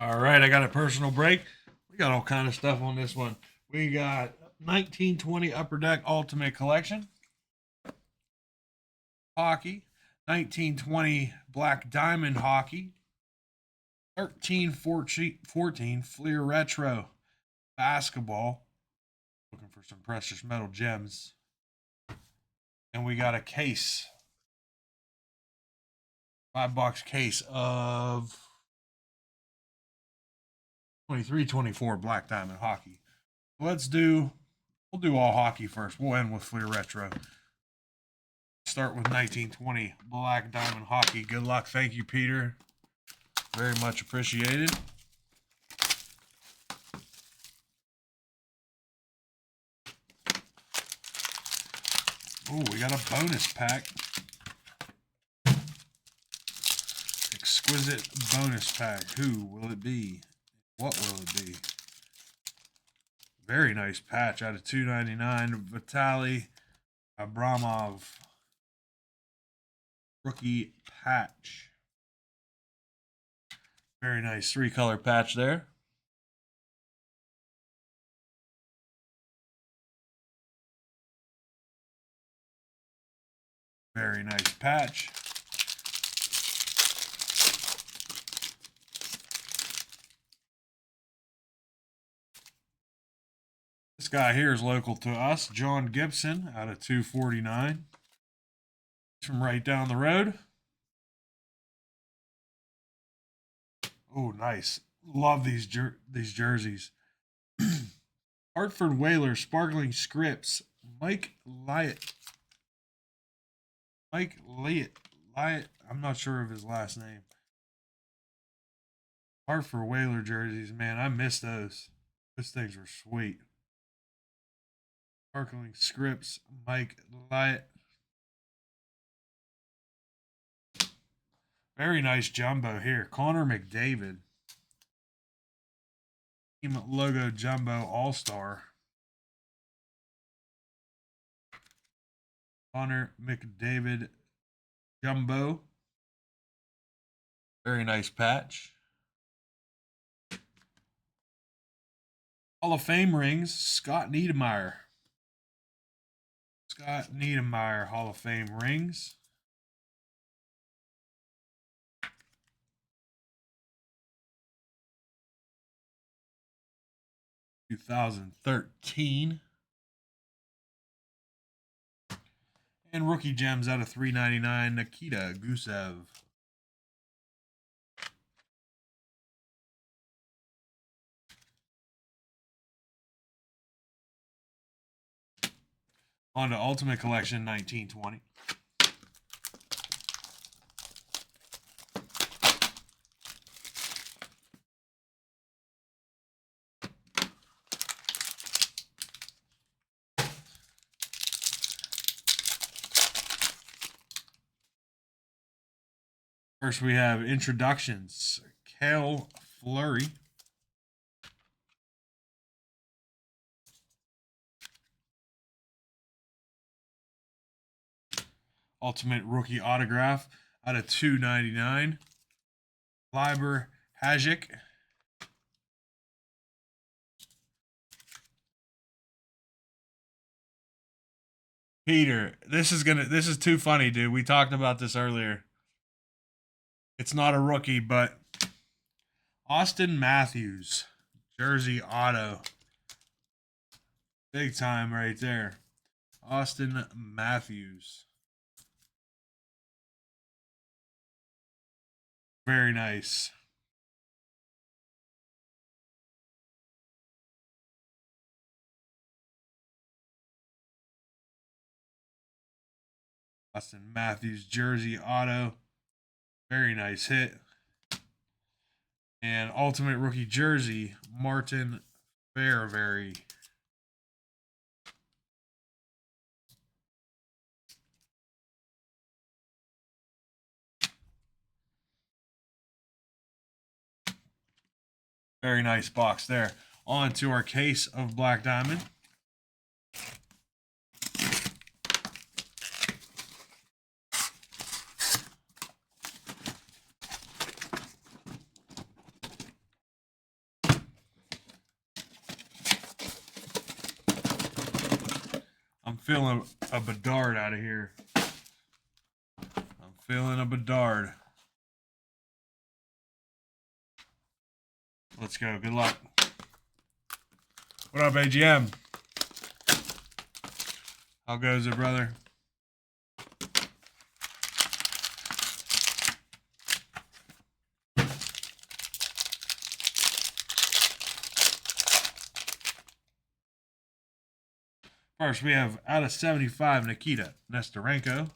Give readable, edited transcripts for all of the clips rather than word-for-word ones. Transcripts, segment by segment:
All right, I got a personal break. We got all kind of stuff on this one. We got 1920 Upper Deck Ultimate Collection hockey, 1920 Black Diamond hockey, 1314 Fleer Retro basketball. Looking for some precious metal gems. And we got a case, 5-box case of 2324 Black Diamond hockey. We'll do all hockey first. We'll end with Fleer Retro. Start with 1920 Black Diamond hockey. Good luck. Thank you, Peter. Very much appreciated. Oh, we got a bonus pack. Exquisite bonus pack. Who will it be? What will it be? Very nice patch out of $2.99. Vitaly Abramov. Rookie patch. Very nice 3-color patch there. Very nice patch. This guy here is local to us, John Gibson, out of 249. He's from right down the road. Oh, nice. Love these jerseys. Hartford Whalers, Sparkling Scripts, Mike Liat. I'm not sure of his last name. Hartford Whaler jerseys, man, I miss those. Those things were sweet. Sparkling Scripts, Mike Liat. Very nice jumbo here. Connor McDavid. Team logo jumbo all-star. Connor McDavid jumbo. Very nice patch. Hall of Fame rings, Scott Niedermayer. Scott Niedermayer Hall of Fame rings. (2013) and rookie gems out of $3.99. Nikita Gusev. On to Ultimate Collection 1920. First, we have introductions. Cale Fleury. Ultimate Rookie Autograph out of $2.99. Liber Hajek. Peter, this is too funny, dude. We talked about this earlier. It's not a rookie, but Austin Matthews, jersey auto. Big time right there. Austin Matthews. Very nice. Austin Matthews jersey auto. Very nice hit. And ultimate rookie jersey, Martin Fairbury. Very nice box there. On to our case of Black Diamond. feeling a Bedard out of here. I'm feeling a Bedard. Let's go. Good luck. What up, AGM? How goes it, brother? First, we have out of 75, Nikita Nesterenko.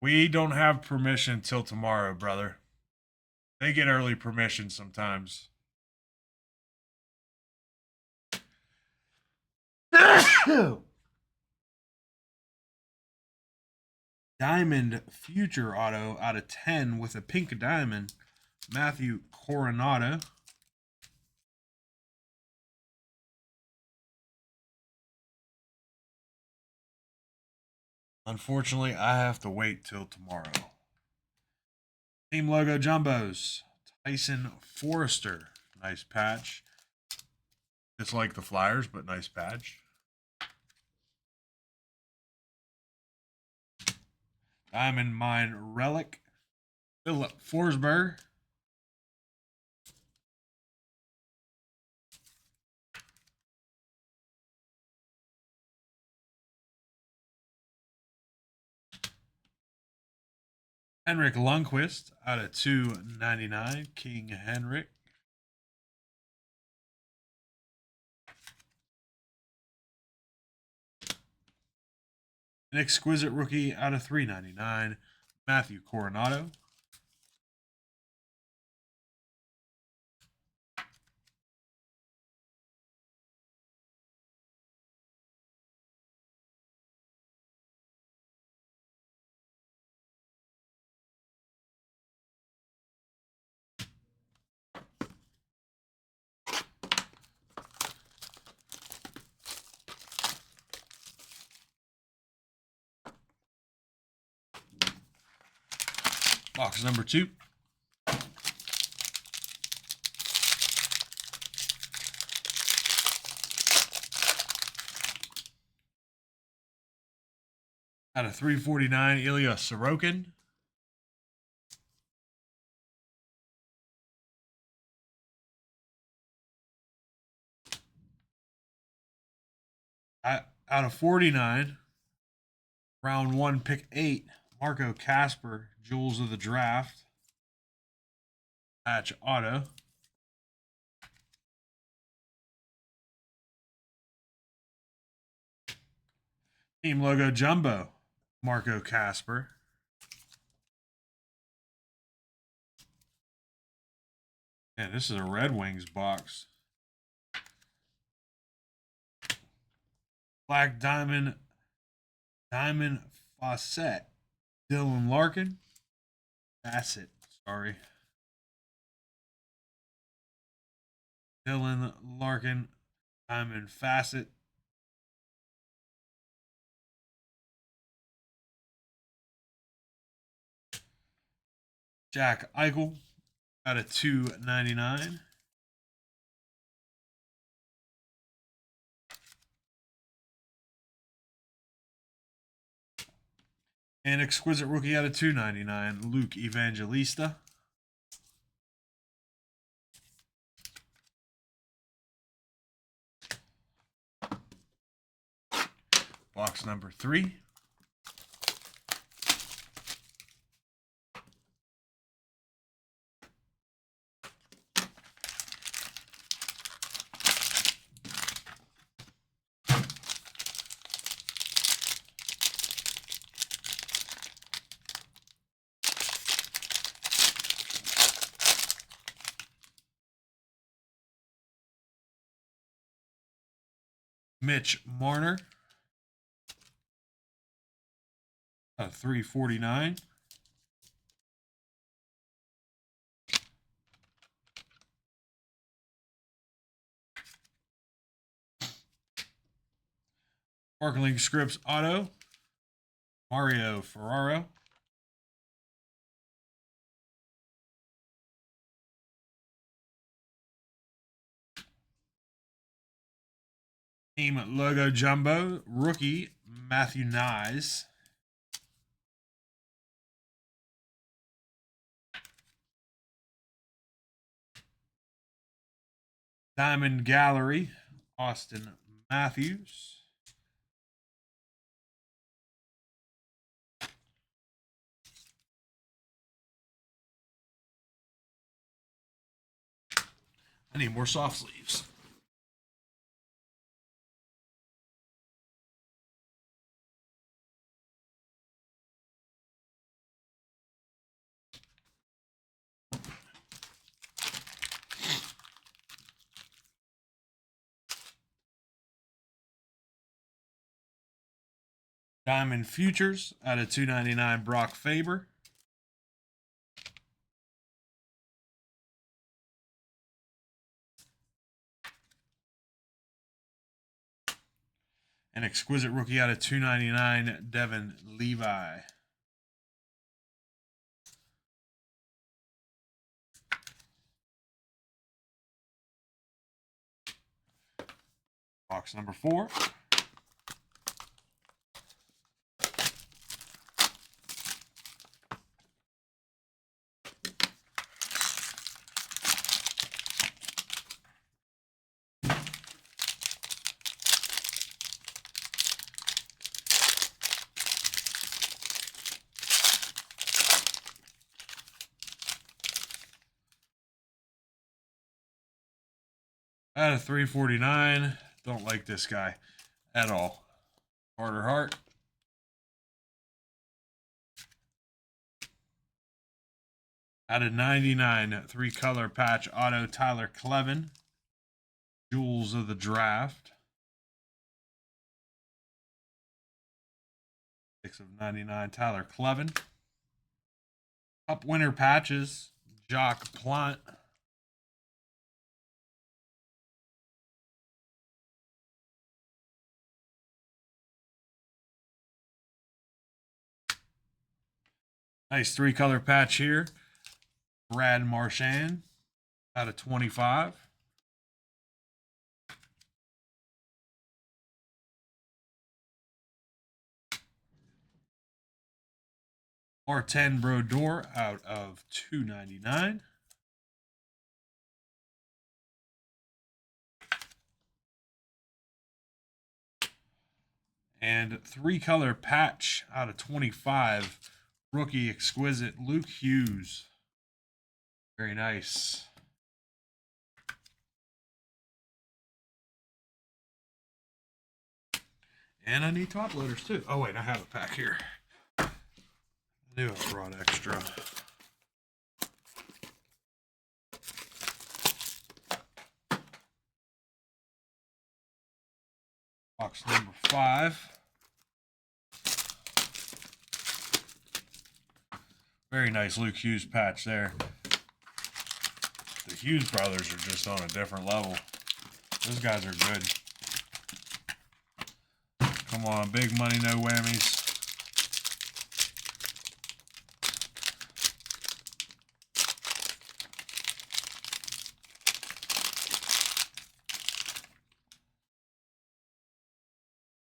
We don't have permission till tomorrow, brother. They get early permission sometimes. Diamond Future Auto out of 10 with a pink diamond. Matthew Coronado. Unfortunately, I have to wait till tomorrow. Team logo jumbos. Tyson Forrester. Nice patch. It's like the Flyers, but nice patch. Diamond Mine Relic. Philip Forsberg. Henrik Lundqvist out of 299. King Henrik. An exquisite rookie out of 399. Matthew Coronado. Box number 2. Out of 349, Ilya Sorokin. Out of 49, round 1, pick 8, Marco Casper, Jewels of the Draft. Patch auto. Team logo jumbo, Marco Casper. Man, this is a Red Wings box. Black Diamond, Diamond Fawcett, Dylan Larkin. Bassett, sorry. Dylan Larkin, Diamond Facet. Jack Eichel out of 299. And exquisite rookie out of 299, Luke Evangelista. Box number 3. Mitch Marner, 349. Sparkling Scripts auto, Mario Ferraro. Team Logo Jumbo, rookie Matthew Nyes. Diamond Gallery, Austin Matthews. I need more soft sleeves. Diamond Futures out of 299, Brock Faber. An exquisite rookie out of 299, Devin Levi. Box number 4. Out of 349. Don't like this guy at all. Carter Hart. Out of 99, 3-color patch auto, Tyler Clevin. Jewels of the Draft. 6 of 99, Tyler Clevin. Cup winner patches, Jacques Plant. Nice 3-color patch here. Brad Marchand out of 25. Martin Brodeur out of 299. And 3-color patch out of 25. Rookie exquisite Luke Hughes. Very nice. And I need top loaders too. Oh wait, I have a pack here. I knew I brought extra. Box number 5. Very nice Luke Hughes patch there. The Hughes brothers are just on a different level. Those guys are good. Come on, big money, no whammies.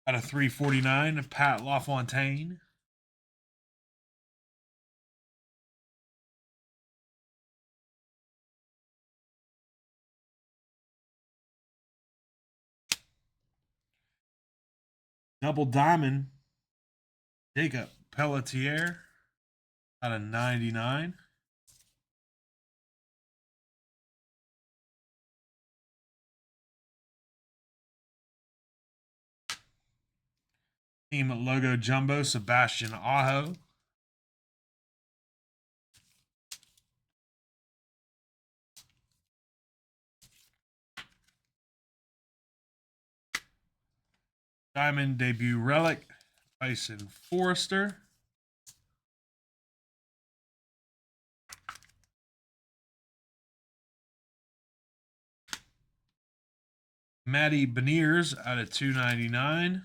Out of 349, Pat LaFontaine. Double diamond, Jacob Pelletier out of 99. Team Logo Jumbo, Sebastian Aho. Diamond debut relic, Tyson Forrester. Matty Beniers out of 299.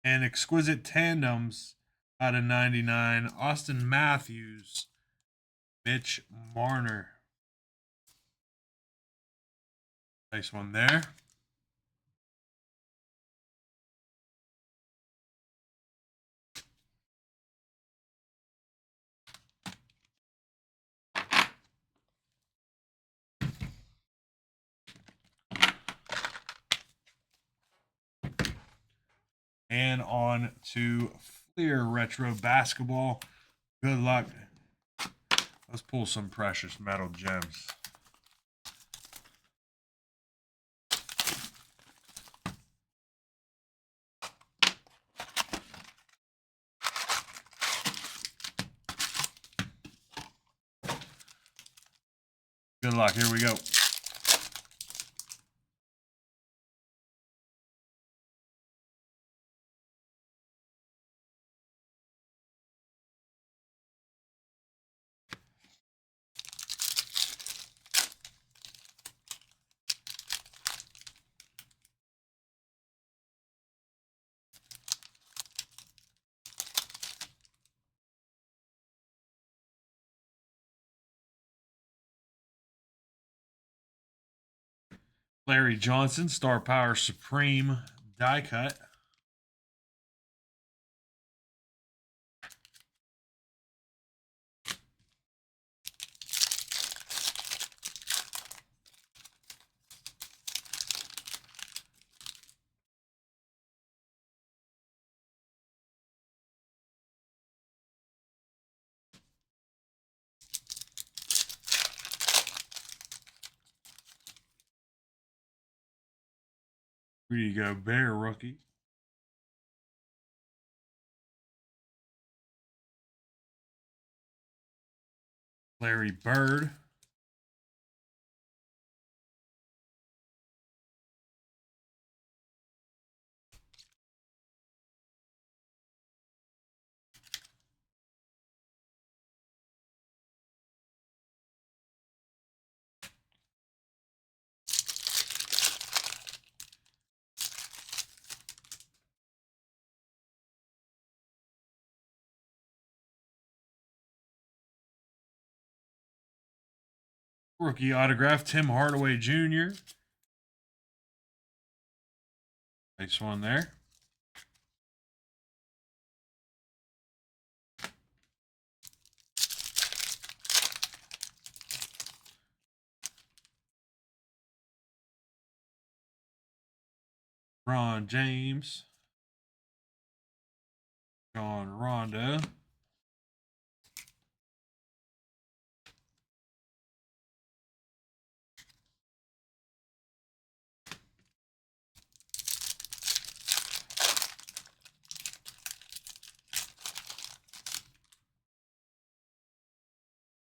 And exquisite tandems, out of 99. Austin Matthews, Mitch Marner. Nice one there. And on to Fleer Retro Basketball. Good luck. Let's pull some precious metal gems. Good luck. Here we go. Larry Johnson, Star Power Supreme die cut. Here you go, Bear rookie. Larry Bird. Rookie autograph, Tim Hardaway Jr. Nice one there. Ron James. John Rondo.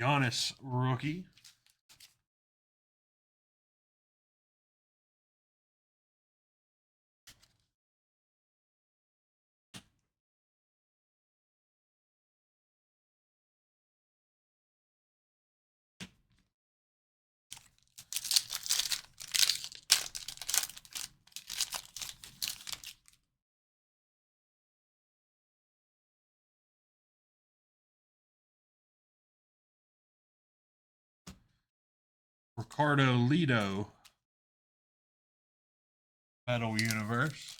Giannis rookie. Ricardo Lido. Metal Universe.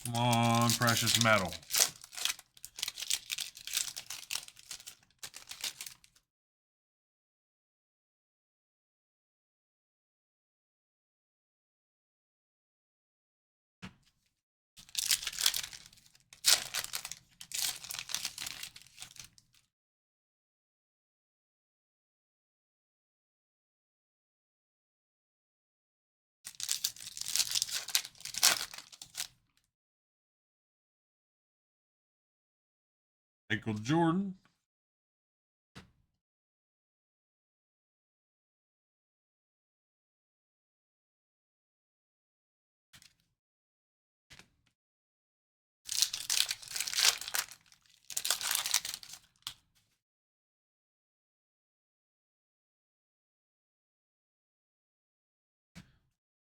Come on, precious metal. Michael Jordan.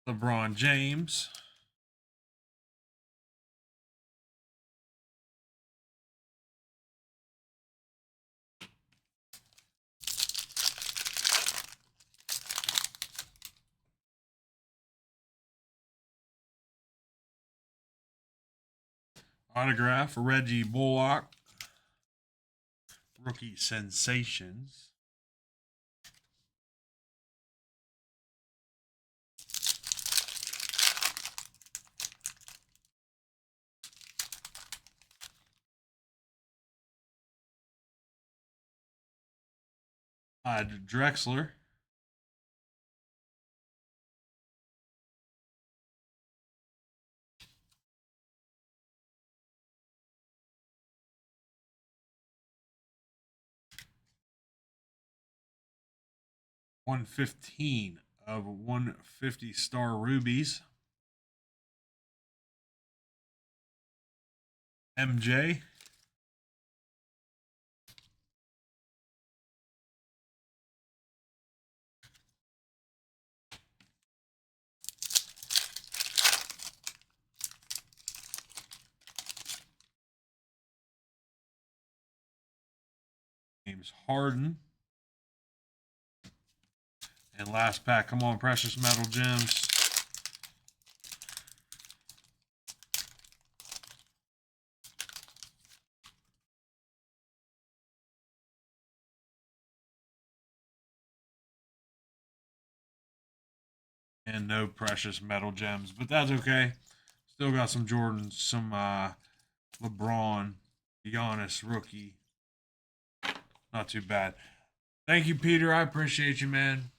LeBron James. Autograph, Reggie Bullock. Rookie sensations. Drexler. $115 of 150 star rubies. MJ. James Harden. And last pack, come on, Precious Metal Gems. And no Precious Metal Gems, but that's okay. Still got some Jordans, some LeBron, Giannis rookie. Not too bad. Thank you, Peter. I appreciate you, man.